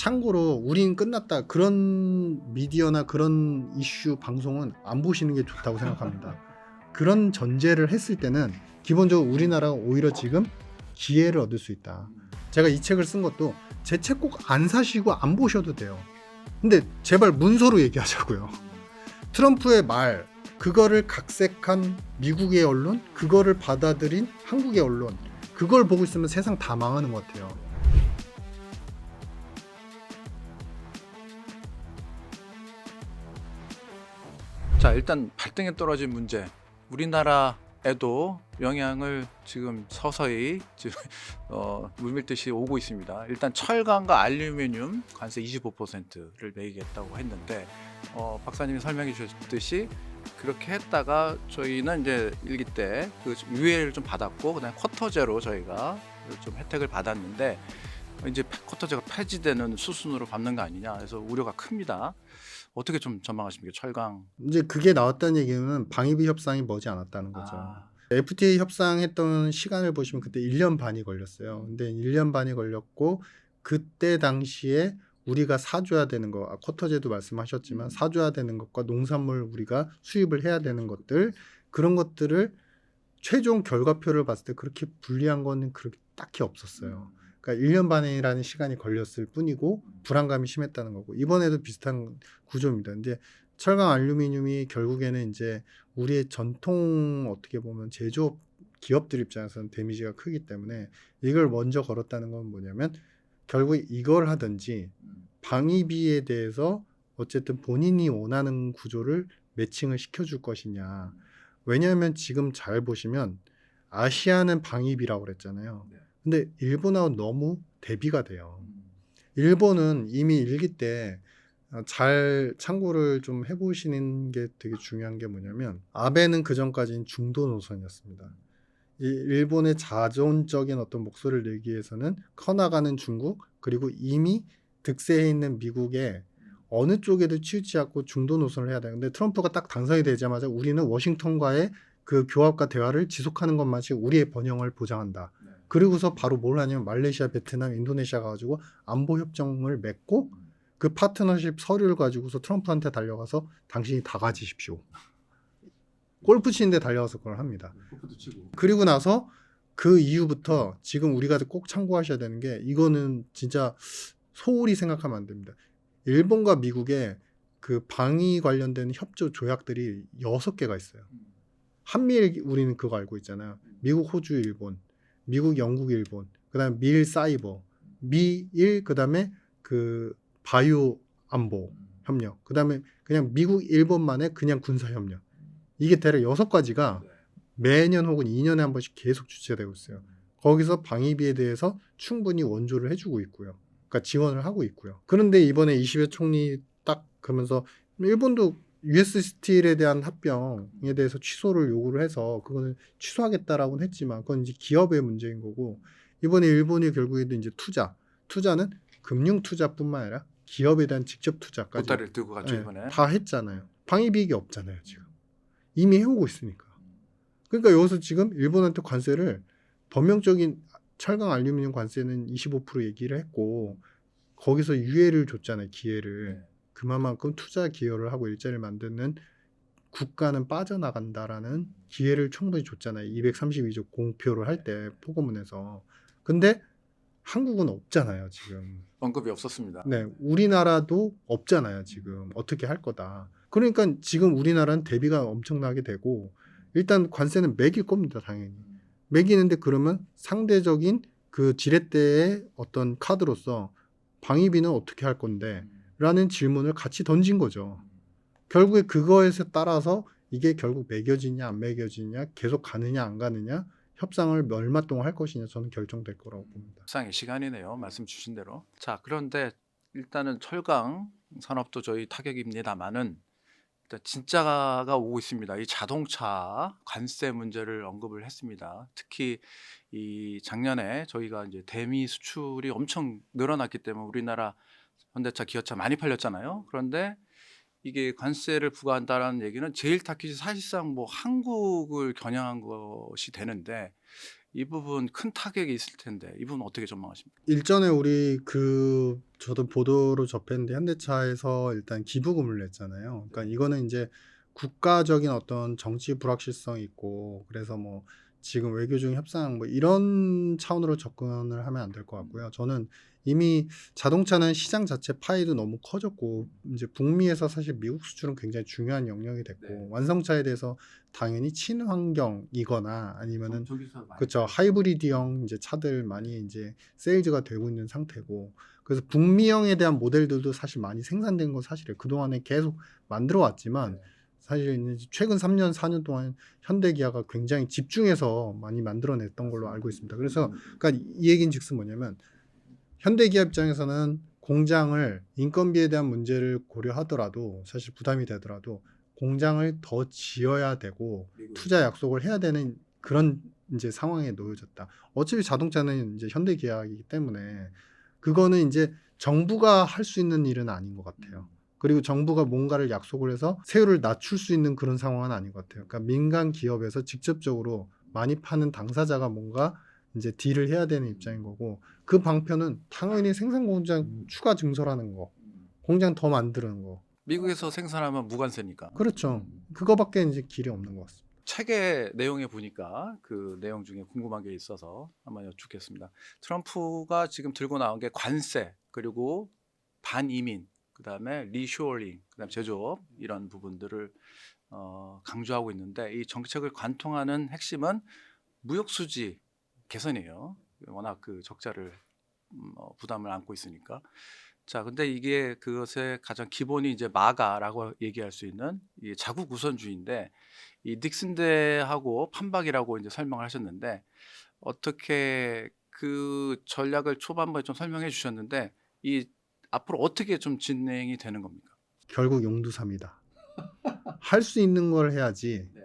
참고로 우린 끝났다 그런 미디어나 그런 이슈 방송은 안 보시는 게 좋다고 생각합니다. 그런 전제를 했을 때는 기본적으로 우리나라가 오히려 지금 기회를 얻을 수 있다. 제가 이 책을 쓴 것도 제 책 꼭 안 사시고 안 보셔도 돼요. 근데 제발 문서로 얘기하자고요. 트럼프의 말 그거를 각색한 미국의 언론, 그거를 받아들인 한국의 언론, 그걸 보고 있으면 세상 다 망하는 것 같아요. 자, 일단 발등에 떨어진 문제, 우리나라에도 영향을 지금 서서히 지금 물밀듯이 오고 있습니다. 일단 철강과 알루미늄 관세 25%를 매기겠다고 했는데 박사님이 설명해 주셨듯이 그렇게 했다가 저희는 이제 일기 때 그 유예를 좀 받았고 그다음에 쿼터제로 저희가 좀 혜택을 받았는데 이제 쿼터제가 폐지되는 수순으로 밟는 거 아니냐, 그래서 우려가 큽니다. 어떻게 좀 전망하십니까, 철강? 이제 그게 나왔다는 얘기는 방위비 협상이 머지 않았다는 거죠. FTA 협상했던 시간을 보시면 그때 1년 반이 걸렸어요. 근데 1년 반이 걸렸고 그때 당시에 우리가 사줘야 되는 거, 쿼터제도 말씀하셨지만 사줘야 되는 것과 농산물 우리가 수입을 해야 되는 것들, 그런 것들을 최종 결과표를 봤을 때 그렇게 불리한 거는 그렇게 딱히 없었어요. 그러니까 1년 반이라는 시간이 걸렸을 뿐이고 불안감이 심했다는 거고, 이번에도 비슷한 구조입니다. 이제 철강 알루미늄이 결국에는 이제 우리의 전통 어떻게 보면 제조업 기업들 입장에서는 데미지가 크기 때문에 이걸 먼저 걸었다는 건 뭐냐면 결국 이걸 하든지 방위비에 대해서 어쨌든 본인이 원하는 구조를 매칭을 시켜줄 것이냐. 왜냐하면 지금 잘 보시면 아시아는 방위비라고 그랬잖아요. 근데 일본하고 너무 대비가 돼요. 일본은 이미 일기 때 잘 참고를 좀 해보시는 게 되게 중요한 게 뭐냐면 아베는 그 전까지는 중도 노선이었습니다. 이 일본의 자존적인 어떤 목소리를 내기 위해서는 커나가는 중국, 그리고 이미 득세해 있는 미국의 어느 쪽에도 치우치지 않고 중도 노선을 해야 돼요. 근데 트럼프가 딱 당선이 되자마자 우리는 워싱턴과의 그 교합과 대화를 지속하는 것만이 우리의 번영을 보장한다. 그리고서 바로 뭘 하냐면 말레이시아, 베트남, 인도네시아 가지고 안보 협정을 맺고 그 파트너십 서류를 가지고서 트럼프한테 달려가서 당신이 다 가지십시오. 골프 치는데 달려가서 그걸 합니다. 그리고 나서 그 이후부터 지금 우리가 꼭 참고하셔야 되는 게, 이거는 진짜 소홀히 생각하면 안 됩니다. 일본과 미국의 그 방위 관련된 협조 조약들이 6개가 있어요. 한미일 우리는 그거 알고 있잖아요. 미국, 호주, 일본, 미국, 영국, 일본, 그다음에 미일 사이버, 미일, 그다음에 그 바이오 안보 협력, 그다음에 그냥 미국, 일본만의 그냥 군사 협력. 이게 대략 6가지가 매년 혹은 2년에 한 번씩 계속 주최되고 있어요. 거기서 방위비에 대해서 충분히 원조를 해주고 있고요. 그러니까 지원을 하고 있고요. 그런데 이번에 이시베 총리 딱 그러면서 일본도 US 스틸에 대한 합병에 대해서 취소를 요구를 해서 그거는 취소하겠다라고는 했지만 그건 이제 기업의 문제인 거고, 이번에 일본이 결국에도 이제 투자는 금융 투자뿐만 아니라 기업에 대한 직접 투자까지 보따리를 들고 갔죠, 이번에. 다 했잖아요. 방위비익이 없잖아요, 지금. 이미 해오고 있으니까. 그러니까 여기서 지금 일본한테 관세를 범용적인 철강 알루미늄 관세는 25% 얘기를 했고 거기서 유예를 줬잖아요, 기회를. 그만큼 투자 기여를 하고 일자리를 만드는 국가는 빠져나간다라는 기회를 충분히 줬잖아요. 232조 공표를 할 때 포고문에서. 근데 한국은 없잖아요, 지금. 언급이 없었습니다. 네, 우리나라도 없잖아요, 지금. 어떻게 할 거다. 그러니까 지금 우리나라는 대비가 엄청나게 되고, 일단 관세는 매길 겁니다, 당연히. 매기는데 그러면 상대적인 그 지렛대의 어떤 카드로서 방위비는 어떻게 할 건데? 라는 질문을 같이 던진 거죠. 결국에 그거에 따라서 이게 결국 매겨지냐 안 매겨지냐, 계속 가느냐 안 가느냐, 협상을 얼마 동안 할 것이냐, 저는 결정될 거라고 봅니다. 협상의 시간이네요, 말씀 주신 대로. 자, 그런데 일단은 철강 산업도 저희 타격입니다만은 일단 진짜가 오고 있습니다. 이 자동차 관세 문제를 언급을 했습니다. 특히 이 작년에 저희가 이제 대미 수출이 엄청 늘어났기 때문에 우리나라 현대차, 기아차 많이 팔렸잖아요. 그런데 이게 관세를 부과한다라는 얘기는 제일 타깃이 사실상 뭐 한국을 겨냥한 것이 되는데, 이 부분 큰 타격이 있을 텐데 이 부분 어떻게 전망하십니까? 일전에 우리 저도 보도로 접했는데 현대차에서 일단 기부금을 냈잖아요. 그러니까 이거는 이제 국가적인 어떤 정치 불확실성이 있고 그래서 뭐 지금 외교 중 협상 뭐 이런 차원으로 접근을 하면 안 될 것 같고요. 저는 이미 자동차는 시장 자체 파이도 너무 커졌고 이제 북미에서 사실 미국 수출은 굉장히 중요한 영역이 됐고 네. 완성차에 대해서 당연히 친환경이거나 아니면은 전기차 많이 그쵸. 팔죠. 하이브리드형 이제 차들 많이 이제 세일즈가 되고 있는 상태고 그래서 북미형에 대한 모델들도 사실 많이 생산된 건 사실이에요. 그동안에 계속 만들어 왔지만 네. 사실 이제 최근 3년, 4년 동안 현대기아가 굉장히 집중해서 많이 만들어냈던 걸로 알고 있습니다. 그래서 그러니까 이 얘기인즉슨 뭐냐면 현대기아 입장에서는 공장을 인건비에 대한 문제를 고려하더라도 사실 부담이 되더라도 공장을 더 지어야 되고 투자 약속을 해야 되는 그런 이제 상황에 놓여졌다. 어차피 자동차는 이제 현대기아이기 때문에 그거는 이제 정부가 할 수 있는 일은 아닌 것 같아요. 그리고 정부가 뭔가를 약속을 해서 세율을 낮출 수 있는 그런 상황은 아닌 것 같아요. 그러니까 민간 기업에서 직접적으로 많이 파는 당사자가 뭔가 이제 딜을 해야 되는 입장인 거고 그 방편은 당연히 생산 공장 추가 증설하는 거, 공장 더 만드는 거. 미국에서 생산하면 무관세니까. 그렇죠. 그거밖에 이제 길이 없는 것 같습니다. 책의 내용에 보니까 그 내용 중에 궁금한 게 있어서 한번 여쭙겠습니다. 트럼프가 지금 들고 나온 게 관세 그리고 반이민 그다음에 리쇼어링 그다음에 제조업 이런 부분들을 강조하고 있는데 이 정책을 관통하는 핵심은 무역 수지 개선이에요. 워낙 그 적자를 부담을 안고 있으니까. 자, 근데 이게 그것의 가장 기본이 이제 마가라고 얘기할 수 있는 이 자국 우선주의인데 이 닉슨 대하고 판박이라고 이제 설명을 하셨는데 어떻게 그 전략을 초반부에 좀 설명해 주셨는데 이 앞으로 어떻게 좀 진행이 되는 겁니까? 결국 용두사입니다. 할 수 있는 걸 해야지 네.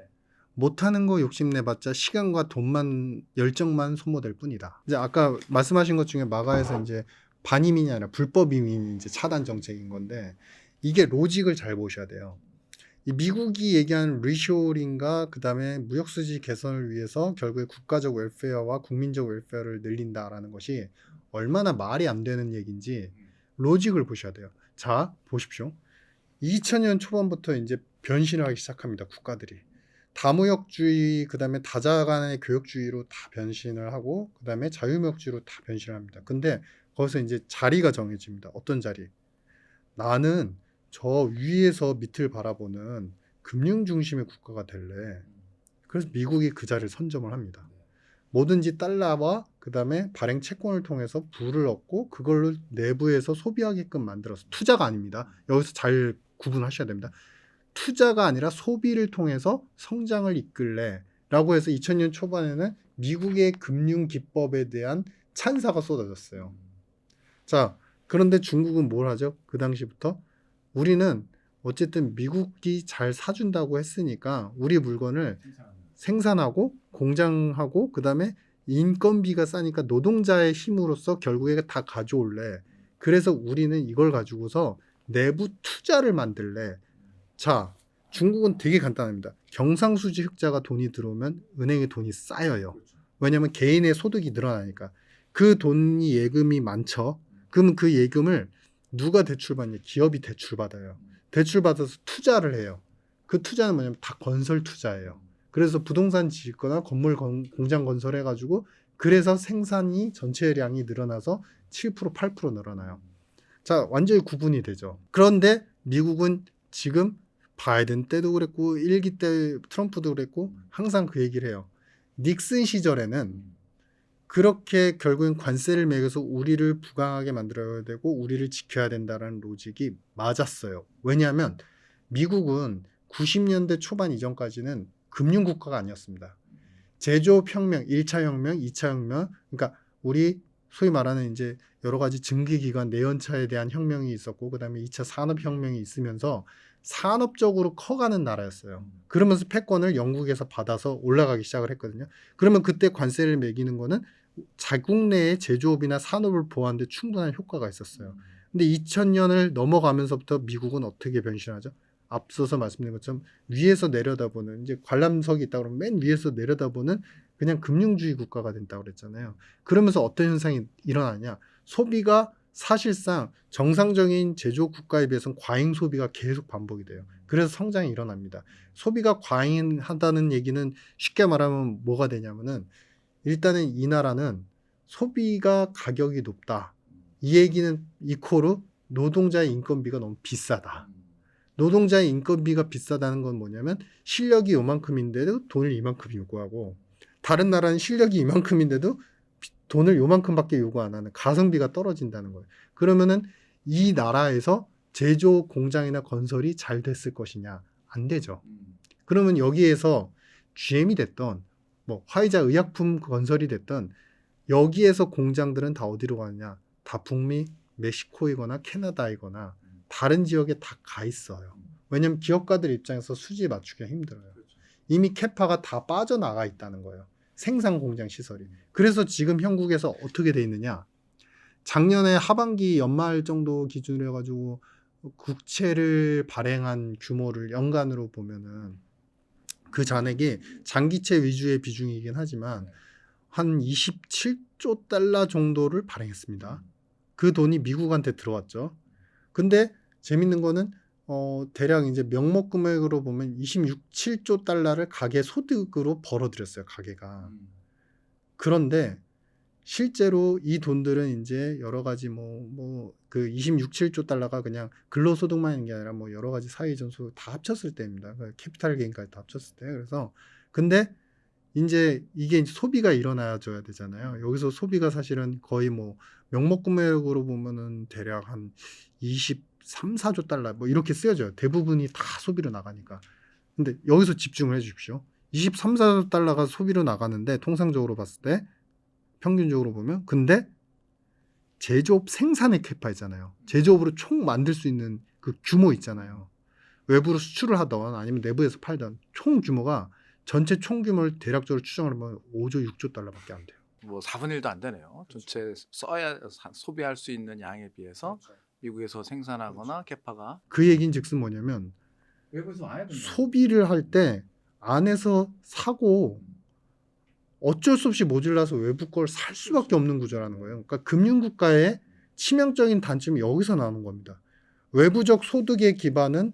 못하는 거 욕심내봤자 시간과 돈만 열정만 소모될 뿐이다. 이제 아까 말씀하신 것 중에 마가에서 이제 반이민이 아니라 불법 이민 이제 차단 정책인 건데 이게 로직을 잘 보셔야 돼요. 이 미국이 얘기한 리쇼링과 그다음에 무역 수지 개선을 위해서 결국에 국가적 웰페어와 국민적 웰페어를 늘린다라는 것이 얼마나 말이 안 되는 얘기인지 로직을 보셔야 돼요. 자, 보십시오. 2000년 초반부터 이제 변신을 하기 시작합니다. 국가들이. 다무역주의 그다음에 다자 간의 교역주의로 다 변신을 하고 그다음에 자유무역주의로 다 변신을 합니다. 근데 거기서 이제 자리가 정해집니다. 어떤 자리? 나는 저 위에서 밑을 바라보는 금융 중심의 국가가 될래. 그래서 미국이 그 자리를 선점을 합니다. 뭐든지 달러와 그다음에 발행 채권을 통해서 부를 얻고 그걸로 내부에서 소비하게끔 만들어서 투자가 아닙니다. 여기서 잘 구분하셔야 됩니다. 투자가 아니라 소비를 통해서 성장을 이끌래 라고 해서 2000년 초반에는 미국의 금융 기법에 대한 찬사가 쏟아졌어요. 자, 그런데 중국은 뭘 하죠? 그 당시부터 우리는 어쨌든 미국이 잘 사준다고 했으니까 우리 물건을 생산하고 공장하고 그다음에 인건비가 싸니까 노동자의 힘으로써 결국에 다 가져올래. 그래서 우리는 이걸 가지고서 내부 투자를 만들래. 자, 중국은 되게 간단합니다. 경상수지 흑자가 돈이 들어오면 은행에 돈이 쌓여요. 왜냐하면 개인의 소득이 늘어나니까. 그 돈이 예금이 많죠. 그러면 그 예금을 누가 대출받냐? 기업이 대출받아요. 대출받아서 투자를 해요. 그 투자는 뭐냐면 다 건설 투자예요. 그래서 부동산 짓거나 공장 건설해가지고 그래서 생산이 전체량이 늘어나서 7% 8% 늘어나요. 자, 완전히 구분이 되죠. 그런데 미국은 지금 바이든 때도 그랬고 1기 때 트럼프도 그랬고 항상 그 얘기를 해요. 닉슨 시절에는 그렇게 결국엔 관세를 매겨서 우리를 부강하게 만들어야 되고 우리를 지켜야 된다는 로직이 맞았어요. 왜냐하면 미국은 90년대 초반 이전까지는 금융국가가 아니었습니다. 제조업혁명, 1차 혁명, 2차 혁명, 그러니까 우리 소위 말하는 이제 여러 가지 증기기관 내연차에 대한 혁명이 있었고 그다음에 2차 산업혁명이 있으면서 산업적으로 커가는 나라였어요. 그러면서 패권을 영국에서 받아서 올라가기 시작을 했거든요. 그러면 그때 관세를 매기는 거는 자국 내의 제조업이나 산업을 보호하는 데 충분한 효과가 있었어요. 근데 2000년을 넘어가면서부터 미국은 어떻게 변신하죠? 앞서서 말씀드린 것처럼 위에서 내려다보는 이제 관람석이 있다 그러면 맨 위에서 내려다보는 그냥 금융주의 국가가 된다고 그랬잖아요. 그러면서 어떤 현상이 일어나냐? 소비가 사실상 정상적인 제조업 국가에 비해서는 과잉 소비가 계속 반복이 돼요. 그래서 성장이 일어납니다. 소비가 과잉하다는 얘기는 쉽게 말하면 뭐가 되냐면은 일단은 이 나라는 소비가 가격이 높다. 이 얘기는 이코르 노동자의 인건비가 너무 비싸다. 노동자의 인건비가 비싸다는 건 뭐냐면 실력이 요만큼인데도 돈을 이만큼 요구하고 다른 나라는 실력이 이만큼인데도 돈을 요만큼밖에 요구 안 하는 가성비가 떨어진다는 거예요. 그러면은 이 나라에서 제조 공장이나 건설이 잘 됐을 것이냐? 안 되죠. 그러면 여기에서 GM이 됐던 뭐 화이자 의약품 건설이 됐던 여기에서 공장들은 다 어디로 가느냐? 다 북미 멕시코이거나 캐나다이거나 다른 지역에 다 가 있어요. 왜냐면 기업가들 입장에서 수지 맞추기가 힘들어요. 이미 캐파가 다 빠져나가 있다는 거예요. 생산 공장 시설이. 그래서 지금 형국에서 어떻게 돼 있느냐? 작년에 하반기 연말 정도 기준으로 해가지고 국채를 발행한 규모를 연간으로 보면은 그 잔액이 장기채 위주의 비중이긴 하지만 한 27조 달러 정도를 발행했습니다. 그 돈이 미국한테 들어왔죠. 근데 재밌는 거는 대략 이제 명목 금액으로 보면 26.7조 달러를 가계 소득으로 벌어들였어요, 가계가. 그런데 실제로 이 돈들은 이제 여러 가지 그 26.7조 달러가 그냥 근로소득만 있는 게 아니라 뭐 여러 가지 사회이전소 다 합쳤을 때입니다. 캐피탈 게인까지 다 합쳤을 때. 그래서 근데 이제 이게 이제 소비가 일어나줘야 되잖아요. 여기서 소비가 사실은 거의 뭐 명목 금액으로 보면은 대략 한 23, 4조 달러 뭐 이렇게 쓰여져요. 대부분이 다 소비로 나가니까. 근데 여기서 집중을 해 주십시오. 23, 4조 달러가 소비로 나가는데 통상적으로 봤을 때 평균적으로 보면 근데 제조업 생산의 캐파 있잖아요. 제조업으로 총 만들 수 있는 그 규모 있잖아요. 외부로 수출을 하던 아니면 내부에서 팔던 총 규모가 전체 총 규모를 대략적으로 추정을 하면 5조, 6조 달러밖에 안 돼요. 뭐 4분의 1도 안 되네요. 전체 소비할 수 있는 양에 비해서 미국에서 생산하거나 캐파가 그 얘기인즉슨 뭐냐면 외부에서 와야 된다. 소비를 할 때 안에서 사고 어쩔 수 없이 모질라서 외부 걸 살 수밖에 없는 구조라는 거예요. 그러니까 금융국가의 치명적인 단점이 여기서 나오는 겁니다. 외부적 소득의 기반은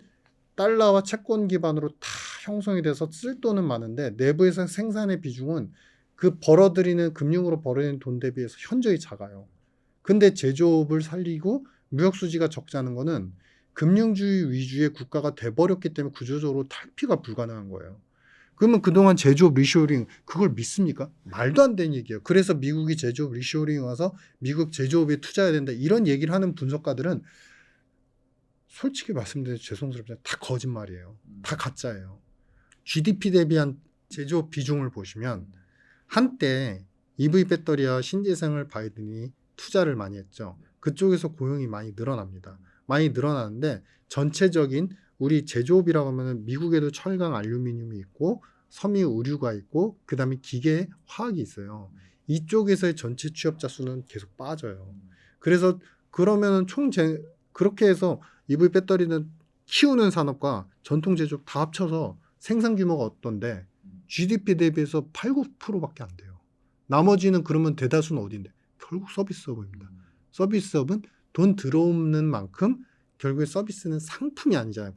달러와 채권 기반으로 다 형성이 돼서 쓸 돈은 많은데 내부에서 생산의 비중은 그 벌어들이는 금융으로 벌어들이는 돈 대비해서 현저히 작아요. 근데 제조업을 살리고 무역 수지가 적자는 거는 금융주의 위주의 국가가 돼버렸기 때문에 구조적으로 탈피가 불가능한 거예요. 그러면 그동안 제조업 리쇼어링 그걸 믿습니까? 말도 안 되는 얘기예요. 그래서 미국이 제조업 리쇼어링 와서 미국 제조업에 투자해야 된다 이런 얘기를 하는 분석가들은 솔직히 말씀드려서 죄송스럽지만 다 거짓말이에요. 다 가짜예요. GDP 대비한 제조업 비중을 보시면 한때 EV 배터리와 신재생을 바이든이 투자를 많이 했죠. 그쪽에서 고용이 많이 늘어납니다. 많이 늘어나는데 전체적인 우리 제조업이라고 하면 미국에도 철강, 알루미늄이 있고 섬유, 의류가 있고 그 다음에 기계, 화학이 있어요. 이쪽에서의 전체 취업자 수는 계속 빠져요. 그래서 그러면은 그렇게 해서 EV 배터리는 키우는 산업과 전통 제조업 다 합쳐서 생산 규모가 어떤데 GDP 대비해서 8, 9%밖에 안 돼요. 나머지는 그러면 대다수는 어디인데? 결국 서비스업입니다. 서비스업은 돈 들어오는 만큼 결국에 서비스는 상품이 아니잖아요.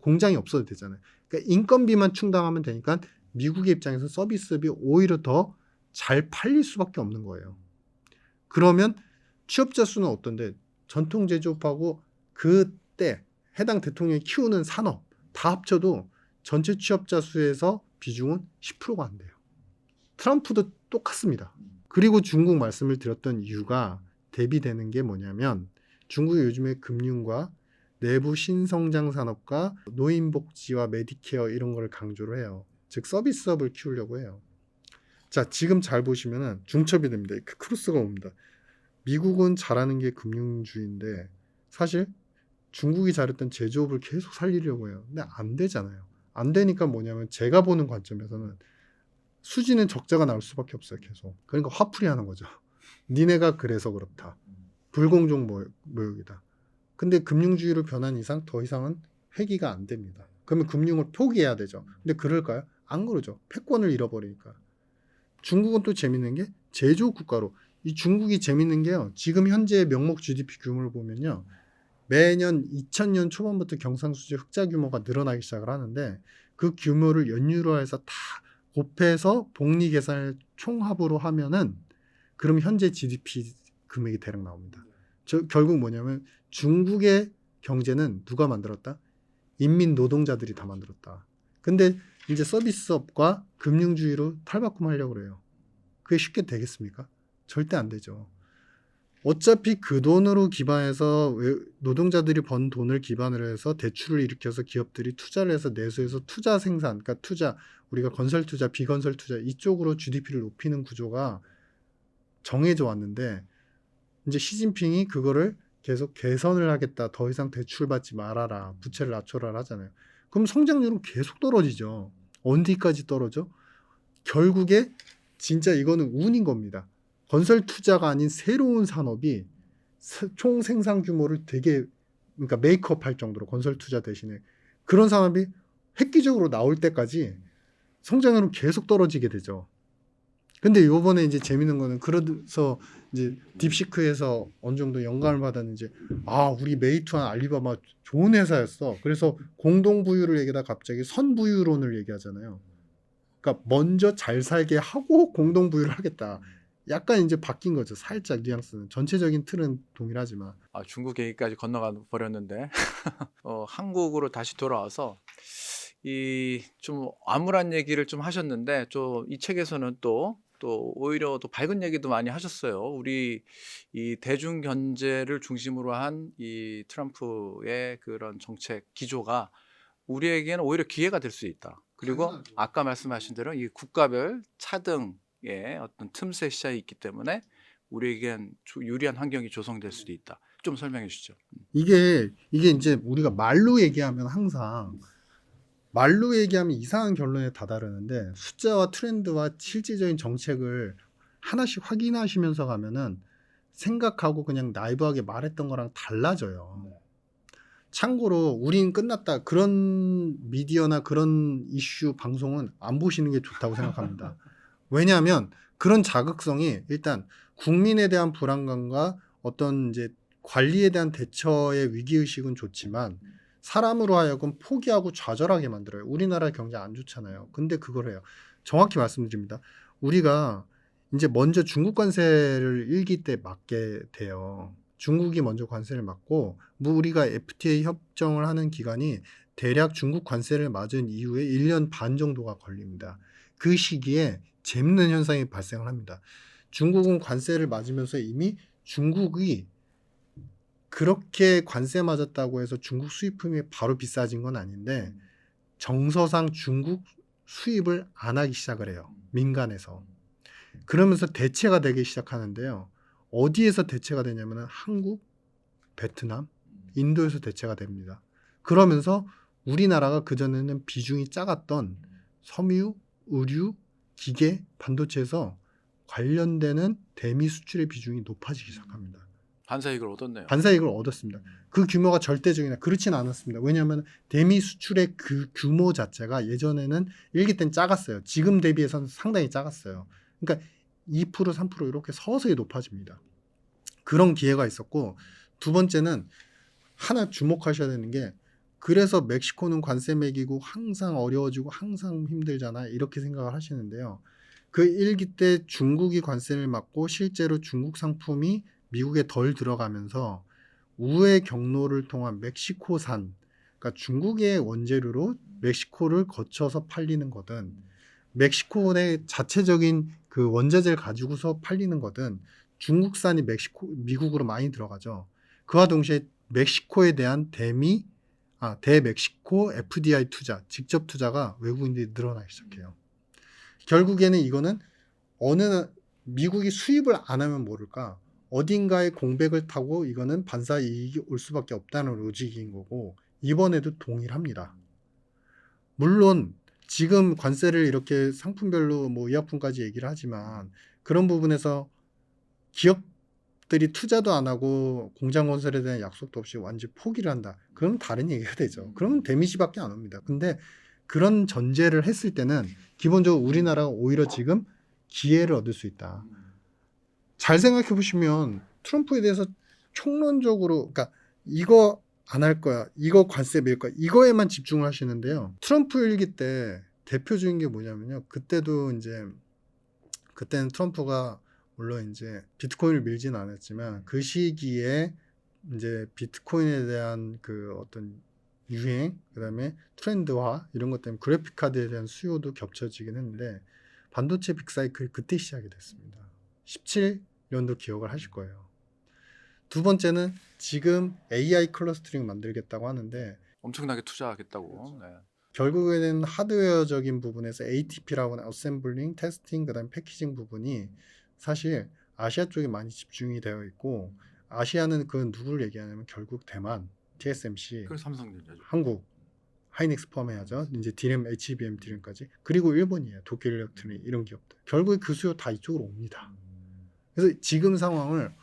공장이 없어도 되잖아요. 그러니까 인건비만 충당하면 되니까 미국의 입장에서 서비스업이 오히려 더 잘 팔릴 수밖에 없는 거예요. 그러면 취업자 수는 어떤데? 전통 제조업하고 그때 해당 대통령이 키우는 산업 다 합쳐도 전체 취업자 수에서 비중은 10%가 안 돼요. 트럼프도 똑같습니다. 그리고 중국 말씀을 드렸던 이유가 대비되는 게 뭐냐면 중국이 요즘에 금융과 내부 신성장 산업과 노인복지와 메디케어 이런 걸 강조를 해요. 즉 서비스업을 키우려고 해요. 자, 지금 잘 보시면은 중첩이 됩니다. 크로스가 옵니다. 미국은 잘하는 게 금융주의인데 사실 중국이 잘했던 제조업을 계속 살리려고 해요. 근데 안 되잖아요. 안 되니까 뭐냐면 제가 보는 관점에서는 수지는 적자가 나올 수밖에 없어요. 계속. 그러니까 화풀이 하는 거죠. 니네가 그래서 그렇다. 불공정 모욕이다. 근데 금융주의로 변한 이상 더 이상은 회귀가 안 됩니다. 그러면 금융을 포기해야 되죠. 근데 그럴까요? 안 그러죠. 패권을 잃어버리니까. 중국은 또 재밌는 게 제조업 국가로, 이 중국이 재밌는 게요. 지금 현재 명목 GDP 규모를 보면요. 매년 2000년 초반부터 경상수지 흑자 규모가 늘어나기 시작을 하는데 그 규모를 연율로 해서 다 곱해서 복리 계산을 총합으로 하면은 그럼 현재 GDP 금액이 대략 나옵니다. 결국 뭐냐면 중국의 경제는 누가 만들었다? 인민 노동자들이 다 만들었다. 근데 이제 서비스업과 금융주의로 탈바꿈하려고 그래요. 그게 쉽게 되겠습니까? 절대 안 되죠. 어차피 그 돈으로 기반해서 노동자들이 번 돈을 기반으로 해서 대출을 일으켜서 기업들이 투자를 해서 내수해서 투자 생산, 그러니까 투자, 우리가 건설 투자, 비건설 투자 이쪽으로 GDP를 높이는 구조가 정해져 왔는데 이제 시진핑이 그거를 계속 개선을 하겠다. 더 이상 대출 받지 말아라. 부채를 낮춰라 하잖아요. 그럼 성장률은 계속 떨어지죠. 어디까지 떨어져? 결국에 진짜 이거는 운인 겁니다. 건설 투자가 아닌 새로운 산업이 총 생산 규모를 되게 그러니까 메이크업 할 정도로 건설 투자 대신에 그런 산업이 획기적으로 나올 때까지 성장률은 계속 떨어지게 되죠. 근데 요번에 이제 재밌는 거는 그래서 이제 딥시크에서 어느 정도 영감을 받았는지 우리 메이투한 알리바바 좋은 회사였어. 그래서 공동 부유를 얘기하다 갑자기 선부유론을 얘기하잖아요. 그러니까 먼저 잘 살게 하고 공동 부유를 하겠다. 약간 이제 바뀐 거죠. 살짝 뉘앙스는. 전체적인 틀은 동일하지만. 중국 얘기까지 건너가 버렸는데 한국으로 다시 돌아와서 이 좀 암울한 얘기를 좀 하셨는데 좀 이 책에서는 또 오히려 또 밝은 얘기도 많이 하셨어요. 우리 이 대중 견제를 중심으로 한 이 트럼프의 그런 정책 기조가 우리에게는 오히려 기회가 될 수 있다. 그리고 당연하죠. 아까 말씀하신 대로 이 국가별 차등의 어떤 틈새 시장이 있기 때문에 우리에겐 유리한 환경이 조성될 수도 있다. 좀 설명해 주시죠. 이게 이제 우리가 말로 얘기하면 항상 말로 얘기하면 이상한 결론에 다다르는데 숫자와 트렌드와 실질적인 정책을 하나씩 확인하시면서 가면은 생각하고 그냥 나이브하게 말했던 거랑 달라져요. 참고로 우린 끝났다. 그런 미디어나 그런 이슈 방송은 안 보시는 게 좋다고 생각합니다. 왜냐하면 그런 자극성이 일단 국민에 대한 불안감과 어떤 이제 관리에 대한 대처의 위기의식은 좋지만 사람으로 하여금 포기하고 좌절하게 만들어요. 우리나라 경제 안 좋잖아요. 근데 그걸 해요. 정확히 말씀드립니다. 우리가 이제 먼저 중국 관세를 1기 때 맞게 돼요. 중국이 먼저 관세를 맞고 우리가 FTA 협정을 하는 기간이 대략 중국 관세를 맞은 이후에 1년 반 정도가 걸립니다. 그 시기에 재밌는 현상이 발생을 합니다. 중국은 관세를 맞으면서 이미 중국이 그렇게 관세 맞았다고 해서 중국 수입품이 바로 비싸진 건 아닌데 정서상 중국 수입을 안 하기 시작을 해요. 민간에서. 그러면서 대체가 되기 시작하는데요. 어디에서 대체가 되냐면 한국, 베트남, 인도에서 대체가 됩니다. 그러면서 우리나라가 그전에는 비중이 작았던 섬유, 의류, 기계, 반도체에서 관련되는 대미 수출의 비중이 높아지기 시작합니다. 반사이익을 얻었네요. 반사이익을 얻었습니다. 그 규모가 절대적이나 그렇지는 않았습니다. 왜냐하면 대미 수출의 그 규모 자체가 예전에는 1기 때는 작았어요. 지금 대비해서는 상당히 작았어요. 그러니까 2%, 3% 이렇게 서서히 높아집니다. 그런 기회가 있었고 두 번째는 하나 주목하셔야 되는 게 그래서 멕시코는 관세 매기고 항상 어려워지고 항상 힘들잖아 이렇게 생각을 하시는데요. 그 1기 때 중국이 관세를 맞고 실제로 중국 상품이 미국에 덜 들어가면서 우회 경로를 통한 멕시코산, 그러니까 중국의 원재료로 멕시코를 거쳐서 팔리는 거든 멕시코 내 자체적인 그 원자재를 가지고서 팔리는 거든 중국산이 미국으로 많이 들어가죠. 그와 동시에 멕시코에 대한 대멕시코 FDI 투자, 직접 투자가 외국인들이 늘어나기 시작해요. 결국에는 이거는 미국이 수입을 안 하면 모를까 어딘가에 공백을 타고 이거는 반사 이익이 올 수밖에 없다는 로직인 거고 이번에도 동일합니다. 물론 지금 관세를 이렇게 상품별로 뭐 의약품까지 얘기를 하지만 그런 부분에서 기업 기업들이 투자도 안 하고 공장 건설에 대한 약속도 없이 완전히 포기를 한다. 그럼 다른 얘기가 되죠. 그러면 데미지밖에 안 옵니다. 근데 그런 전제를 했을 때는 기본적으로 우리나라가 오히려 지금 기회를 얻을 수 있다. 잘 생각해 보시면 트럼프에 대해서 총론적으로 그러니까 이거 안 할 거야. 이거 관세 매일 거야. 이거에만 집중을 하시는데요. 트럼프 일기 때 대표적인 게 뭐냐면요. 그때는 트럼프가 물론 이제 비트코인을 밀지는 않았지만 그 시기에 이제 비트코인에 대한 그 어떤 유행, 그다음에 트렌드화 이런 것 때문에 그래픽 카드에 대한 수요도 겹쳐지긴 했는데 반도체 빅사이클이 그때 시작이 됐습니다. 17년도 기억을 하실 거예요. 두 번째는 지금 AI 클러스터링 만들겠다고 하는데 엄청나게 투자하겠다고. 네. 결국에는 하드웨어적인 부분에서 ATP라고 하는 어셈블링, 테스팅, 그다음에 패키징 부분이 사실 아시아 쪽에 많이 집중이 되어 있고 아시아는 그 누구를 얘기하냐면 결국 대만, TSMC, 그래서 삼성전자죠. 한국, 하이닉스 포함해야죠. 이제 DRAM, HBM DRAM까지. 그리고 일본이에요. 도쿄 일렉트로닉 이런 기업들. 결국에 그 수요 다 이쪽으로 옵니다. 그래서 지금 상황을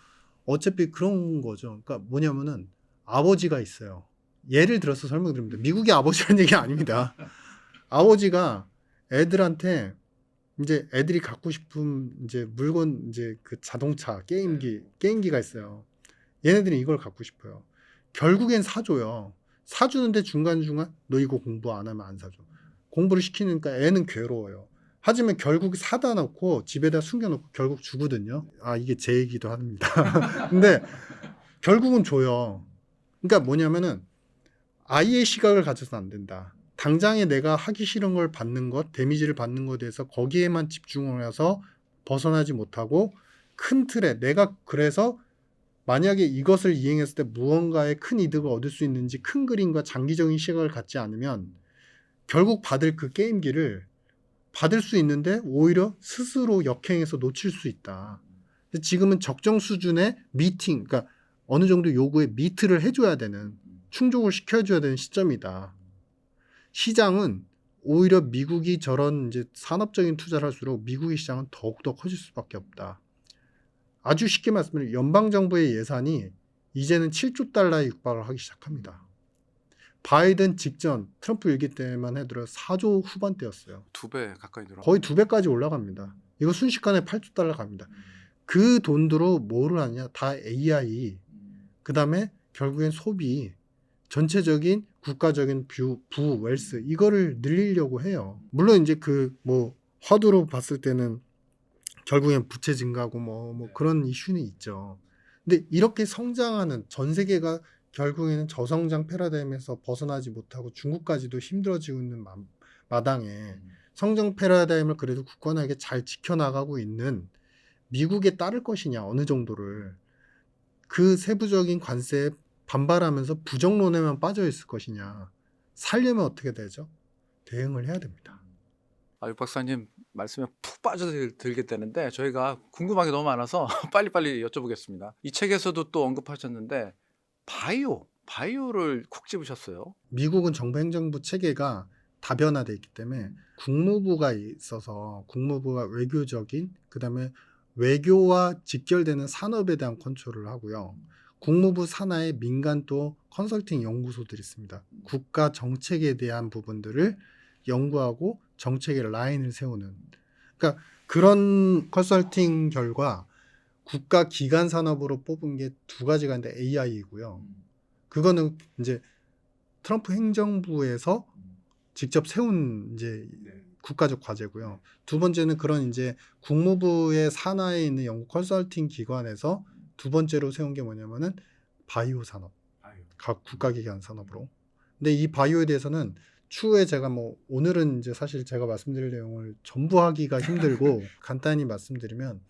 어차피 그런 거죠. 그러니까 뭐냐면은 아버지가 있어요. 예를 들어서 설명드립니다. 미국의 아버지라는 얘기 아닙니다. 아버지가 애들한테 이제 애들이 갖고 싶은 이제 물건 이제 그 자동차 게임기가 있어요. 얘네들이 이걸 갖고 싶어요. 결국엔 사줘요. 사주는데 중간중간 너 이거 공부 안 하면 안 사줘. 공부를 시키니까 애는 괴로워요. 하지만 결국 사다 놓고 집에다 숨겨놓고 결국 주거든요. 아 이게 제 얘기도 합니다. 근데 결국은 줘요. 그러니까 뭐냐면은 아이의 시각을 가져서 안 된다. 당장에 내가 하기 싫은 걸 받는 것, 데미지를 받는 것에 대해서 거기에만 집중을 해서 벗어나지 못하고 큰 틀에 내가 그래서 만약에 이것을 이행했을 때 무언가의 큰 이득을 얻을 수 있는지 큰 그림과 장기적인 시각을 갖지 않으면 결국 받을 그 게임기를 받을 수 있는데 오히려 스스로 역행해서 놓칠 수 있다. 지금은 적정 수준의 그러니까 어느 정도 요구에 미트를 해줘야 되는, 충족을 시켜줘야 되는 시점이다. 시장은 오히려 미국이 저런 이제 산업적인 투자를 할수록 미국의 시장은 더욱더 커질 수밖에 없다. 아주 쉽게 말씀드리면 연방정부의 예산이 이제는 7조 달러에 육박을 하기 시작합니다. 바이든 직전 트럼프 일기 때만 해도 4조 후반대였어요. 2배 가까이 늘어. 거의 2배까지 올라갑니다. 이거 순식간에 8조 달러 갑니다. 그 돈으로 뭐를 하냐? 다 AI, 그 다음에 결국엔 소비, 전체적인 국가적인 웰스 이거를 늘리려고 해요. 물론 이제 그 뭐 화두로 봤을 때는 결국엔 부채 증가하고 뭐 그런 이슈는 있죠. 근데 이렇게 성장하는 전 세계가 결국에는 저성장 패러다임에서 벗어나지 못하고 중국까지도 힘들어지고 있는 마당에 성장 패러다임을 그래도 굳건하게 잘 지켜나가고 있는 미국에 따를 것이냐 어느 정도를 그 세부적인 관세에 반발하면서 부정론에만 빠져 있을 것이냐 살려면 어떻게 되죠? 대응을 해야 됩니다. 육 박사님 말씀에 푹 빠져들겠다는데 저희가 궁금한 게 너무 많아서 빨리빨리 여쭤보겠습니다. 이 책에서도 또 언급하셨는데 바이오를 콕 집으셨어요. 미국은 정부 행정부 체계가 다변화되어 있기 때문에 국무부가 있어서 국무부가 외교적인 그다음에 외교와 직결되는 산업에 대한 컨트롤을 하고요. 국무부 산하에 민간 또 컨설팅 연구소들이 있습니다. 국가 정책에 대한 부분들을 연구하고 정책의 라인을 세우는. 그러니까 그런 컨설팅 결과 국가 기관 산업으로 뽑은 게 두 가지가 있는데 AI이고요. 그거는 이제 트럼프 행정부에서 직접 세운 이제 국가적 과제고요. 두 번째는 그런 이제 국무부의 산하에 있는 연구 컨설팅 기관에서 두 번째로 세운 게 뭐냐면은 바이오 산업, 각 국가기관 산업으로. 근데 이 바이오에 대해서는 추후에 제가 뭐 오늘은 이제 사실 제가 말씀드릴 내용을 전부 하기가 힘들고 간단히 말씀드리면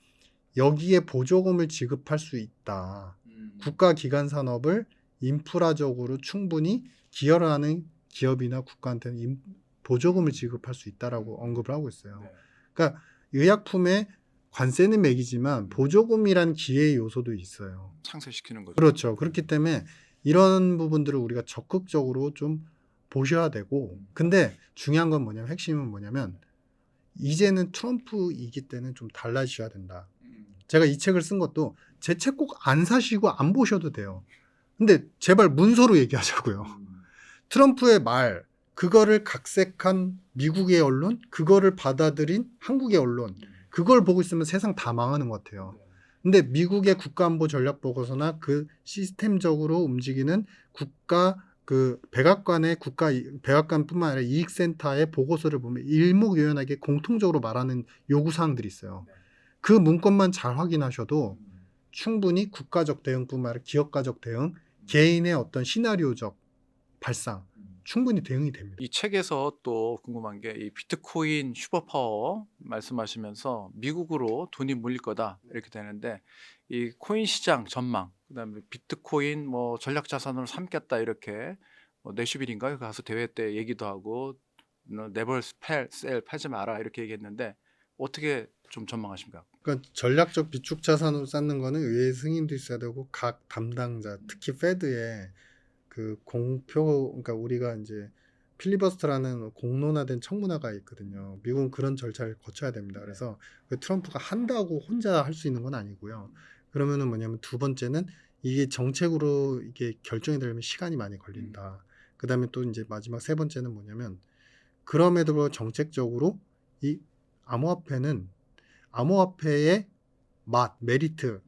여기에 보조금을 지급할 수 있다. 국가기관 산업을 인프라적으로 충분히 기여를 하는 기업이나 국가한테는 보조금을 지급할 수 있다라고 언급을 하고 있어요. 그러니까 의약품에 관세는 매기지만 보조금이란 기회의 요소도 있어요. 창세시키는 거죠. 그렇죠. 그렇기 때문에 이런 부분들을 우리가 적극적으로 좀 보셔야 되고 근데 중요한 건 뭐냐면 핵심은 뭐냐면 이제는 트럼프 이기 때는 좀 달라지셔야 된다. 제가 이 책을 쓴 것도 제 책 꼭 안 사시고 안 보셔도 돼요. 근데 제발 문서로 얘기하자고요. 트럼프의 말, 그거를 각색한 미국의 언론, 그거를 받아들인 한국의 언론, 그걸 보고 있으면 세상 다 망하는 것 같아요. 근데 미국의 국가안보 전략 보고서나 그 시스템적으로 움직이는 국가 그 백악관뿐만 아니라 이익센터의 보고서를 보면 일목요연하게 공통적으로 말하는 요구 사항들이 있어요. 그 문건만 잘 확인하셔도 충분히 국가적 대응뿐만 아니라 기업가적 대응, 개인의 어떤 시나리오적 발상 충분히 대응이 됩니다. 이 책에서 또 궁금한 게 이 비트코인 슈퍼파워 말씀하시면서 미국으로 돈이 몰릴 거다 이렇게 되는데 이 코인 시장 전망, 그다음에 비트코인 뭐 전략 자산으로 삼겠다 이렇게 내슈빌인가요? 가서 대회 때 얘기도 하고 네벌 셀 팔지 마라 이렇게 얘기했는데 어떻게 좀 전망하십니까? 그러니까 전략적 비축 자산으로 쌓는 거는 의회 승인도 있어야 되고 각 담당자, 특히 페드의 그 공표, 그러니까 우리가 이제 필리버스터라는 공론화된 청문회가 있거든요. 미국은 그런 절차를 거쳐야 됩니다. 그래서 그 트럼프가 한다고 혼자 할 수 있는 건 아니고요. 그러면은 뭐냐면 두 번째는 이게 정책으로 이게 결정이 되려면 시간이 많이 걸린다. 그다음에 또 이제 마지막 세 번째는 뭐냐면 그럼에도 불구하고 정책적으로 이 암호화폐의 맛, 메리트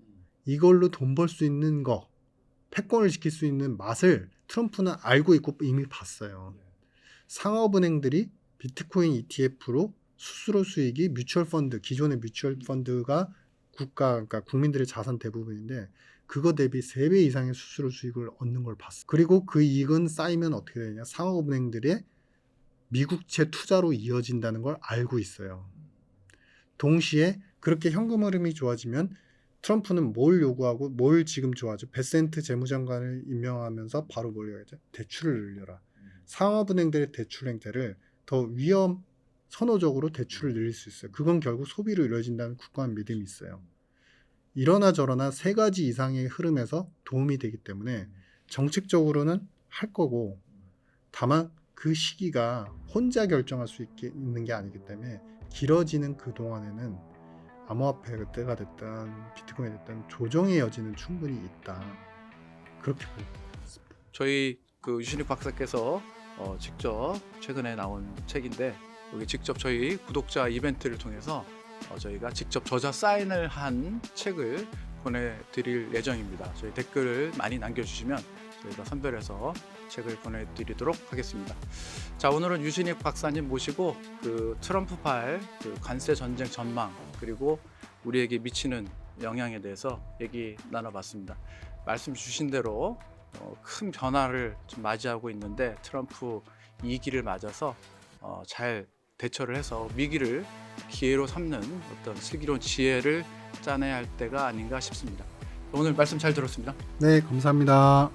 이걸로 돈 벌 수 있는 거, 패권을 지킬 수 있는 맛을 트럼프는 알고 있고 이미 봤어요. 상업은행들이 비트코인 ETF로 수수료 수익이 뮤추얼 펀드, 기존의 뮤추얼 펀드가 그러니까 국민들의 자산 대부분인데 그거 대비 3배 이상의 수수료 수익을 얻는 걸 봤어. 그리고 그 이익은 쌓이면 어떻게 되냐? 상업은행들의 미국채 투자로 이어진다는 걸 알고 있어요. 동시에 그렇게 현금 흐름이 좋아지면 트럼프는 뭘 요구하고 뭘 지금 좋아하죠? 베센트 재무장관을 임명하면서 바로 뭘 얘기하죠? 대출을 늘려라. 상업은행들의 대출 행태를 더 선호적으로 대출을 늘릴 수 있어요. 그건 결국 소비로 이루어진다는 굳건한 믿음이 있어요. 이러나 저러나 세 가지 이상의 흐름에서 도움이 되기 때문에 정책적으로는 할 거고 다만 그 시기가 혼자 결정할 수 있는 게 아니기 때문에 길어지는 그 동안에는 암호화폐가 때가 됐든 비트코인이 됐든 조정의 여지는 충분히 있다. 그렇게 보입니다. 저희 그 유신익 박사께서 직접 최근에 나온 책인데 여기 직접 저희 구독자 이벤트를 통해서 저희가 직접 저자 사인을 한 책을 보내드릴 예정입니다. 저희 댓글을 많이 남겨주시면 저희가 선별해서 책을 보내드리도록 하겠습니다. 자, 오늘은 유신익 박사님 모시고 그 트럼프발 그 관세 전쟁 전망 그리고 우리에게 미치는 영향에 대해서 얘기 나눠봤습니다. 말씀 주신 대로 큰 변화를 좀 맞이하고 있는데 트럼프 2기를 맞아서 잘 대처를 해서 위기를 기회로 삼는 어떤 슬기로운 지혜를 짜내야 할 때가 아닌가 싶습니다. 오늘 말씀 잘 들었습니다. 네, 감사합니다.